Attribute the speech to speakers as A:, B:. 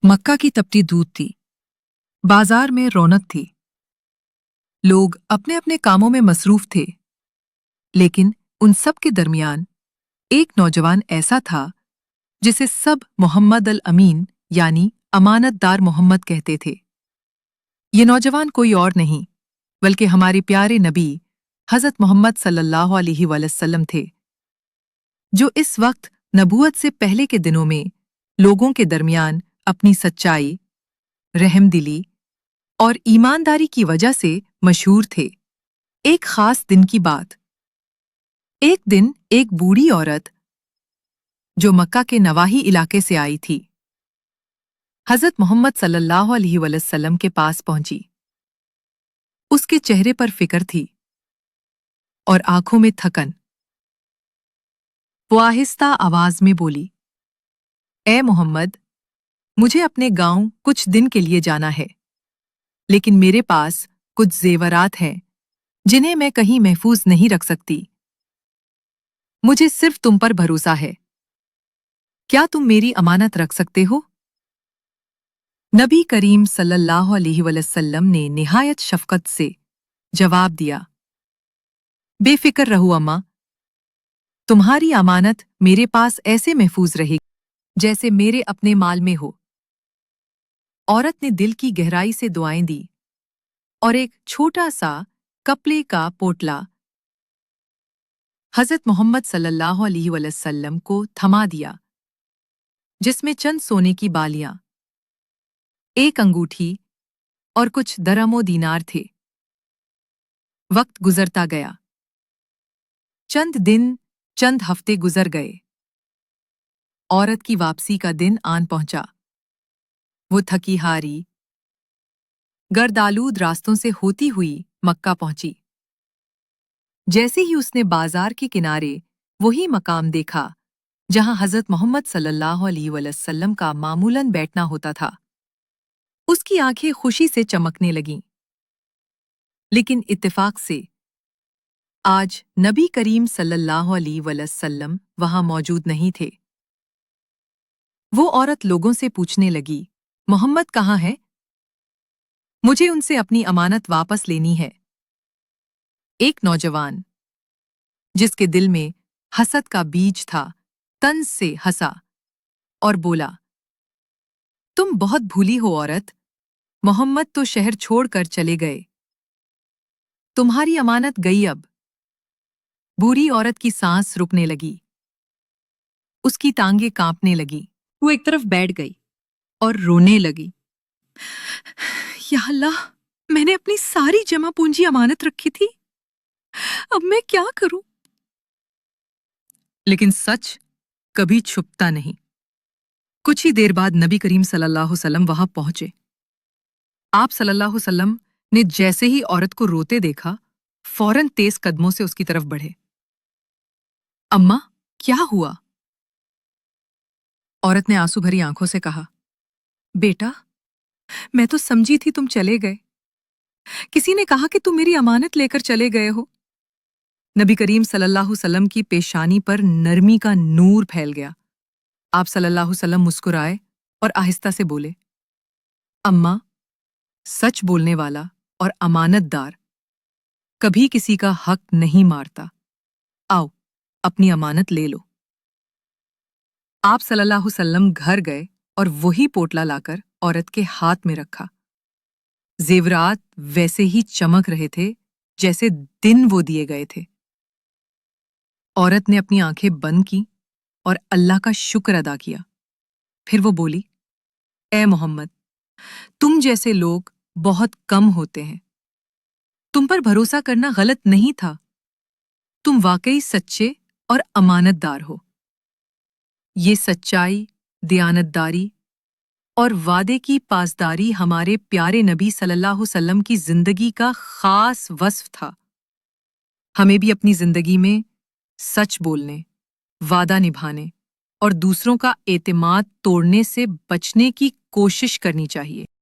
A: मक्का की तपती दूध थी। बाजार में रौनक थी। लोग अपने अपने कामों में मसरूफ थे। लेकिन उन सब के दरमियान एक नौजवान ऐसा था जिसे सब मोहम्मद अल अमीन यानी अमानतदार मोहम्मद कहते थे। ये नौजवान कोई और नहीं बल्कि हमारे प्यारे नबी हज़रत मोहम्मद सल्लल्लाहु अलैहि वसल्लम थे, जो इस वक्त नबूवत से पहले के दिनों में लोगों के दरमियान अपनी सच्चाई, रहमदिली और ईमानदारी की वजह से मशहूर थे। एक खास दिन की बात। एक दिन एक बूढ़ी औरत जो मक्का के नवाही इलाके से आई थी, हज़रत मोहम्मद सल्लल्लाहु अलैहि वसल्लम के पास पहुंची। उसके चेहरे पर फिक्र थी और आंखों में थकन। वो आहिस्ता आवाज में बोली, ए मोहम्मद, मुझे अपने गांव कुछ दिन के लिए जाना है, लेकिन मेरे पास कुछ जेवरात हैं जिन्हें मैं कहीं महफूज नहीं रख सकती। मुझे सिर्फ तुम पर भरोसा है। क्या तुम मेरी अमानत रख सकते हो? नबी करीम सल्लल्लाहु अलैहि वसल्लम ने निहायत शफकत से जवाब दिया, बेफिक्र रहो अम्मा, तुम्हारी अमानत मेरे पास ऐसे महफूज रहेगी जैसे मेरे अपने माल में हो। औरत ने दिल की गहराई से दुआएं दी और एक छोटा सा कपड़े का पोटला हज़रत मोहम्मद सल्लल्लाहु अलैहि वसल्लम को थमा दिया, जिसमें चंद सोने की बालियां, एक अंगूठी और कुछ दरहम दीनार थे। वक्त गुजरता गया। चंद दिन, चंद हफ्ते गुजर गए। औरत की वापसी का दिन आन पहुंचा। वो थकी हारी गर्दालूद रास्तों से होती हुई मक्का पहुंची। जैसे ही उसने बाजार के किनारे वही मकाम देखा जहां हज़रत मोहम्मद सल्लल्लाहु अलैहि वसल्लम का मामूलन बैठना होता था, उसकी आंखें खुशी से चमकने लगीं। लेकिन इत्तेफाक से आज नबी करीम सल्लल्लाहु अलैहि वसल्लम वहां मौजूद नहीं थे। वो औरत लोगों से पूछने लगी, मोहम्मद कहाँ है? मुझे उनसे अपनी अमानत वापस लेनी है। एक नौजवान जिसके दिल में हसद का बीज था, तंज से हंसा और बोला, तुम बहुत भूली हो औरत, मोहम्मद तो शहर छोड़कर चले गए। तुम्हारी अमानत गई अब। बूढ़ी औरत की सांस रुकने लगी। उसकी टांगें कांपने लगी। वो एक तरफ बैठ गई और रोने लगी। या अल्लाह, मैंने अपनी सारी जमा पूंजी अमानत रखी थी, अब मैं क्या करूं? लेकिन सच कभी छुपता नहीं। कुछ ही देर बाद नबी करीम सल्लल्लाहु अलैहि वसल्लम वहां पहुंचे। आप सल्लल्लाहु अलैहि वसल्लम ने जैसे ही औरत को रोते देखा, फौरन तेज कदमों से उसकी तरफ बढ़े। अम्मा, क्या हुआ? औरत ने आंसू भरी आंखों से कहा, बेटा, मैं तो समझी थी तुम चले गए। किसी ने कहा कि तुम मेरी अमानत लेकर चले गए हो। नबी करीम सल्लल्लाहु अलैहि वसल्लम की पेशानी पर नरमी का नूर फैल गया। आप सल्लल्लाहु अलैहि वसल्लम मुस्कुराए और आहिस्ता से बोले, अम्मा, सच बोलने वाला और अमानतदार कभी किसी का हक नहीं मारता। आओ, अपनी अमानत ले लो। आप सल्लल्लाहु अलैहि वसल्लम घर गए और वही पोटला लाकर औरत के हाथ में रखा। जेवरात वैसे ही चमक रहे थे जैसे दिन वो दिए गए थे। औरत ने अपनी आंखें बंद की और अल्लाह का शुक्र अदा किया। फिर वो बोली, ए मोहम्मद, तुम जैसे लोग बहुत कम होते हैं। तुम पर भरोसा करना गलत नहीं था। तुम वाकई सच्चे और अमानतदार हो। ये सच्चाई, दयानतदारी और वादे की पासदारी हमारे प्यारे नबी सल्लल्लाहु अलैहि वसल्लम की जिंदगी का खास वस्फ था। हमें भी अपनी जिंदगी में सच बोलने, वादा निभाने और दूसरों का एतमाद तोड़ने से बचने की कोशिश करनी चाहिए।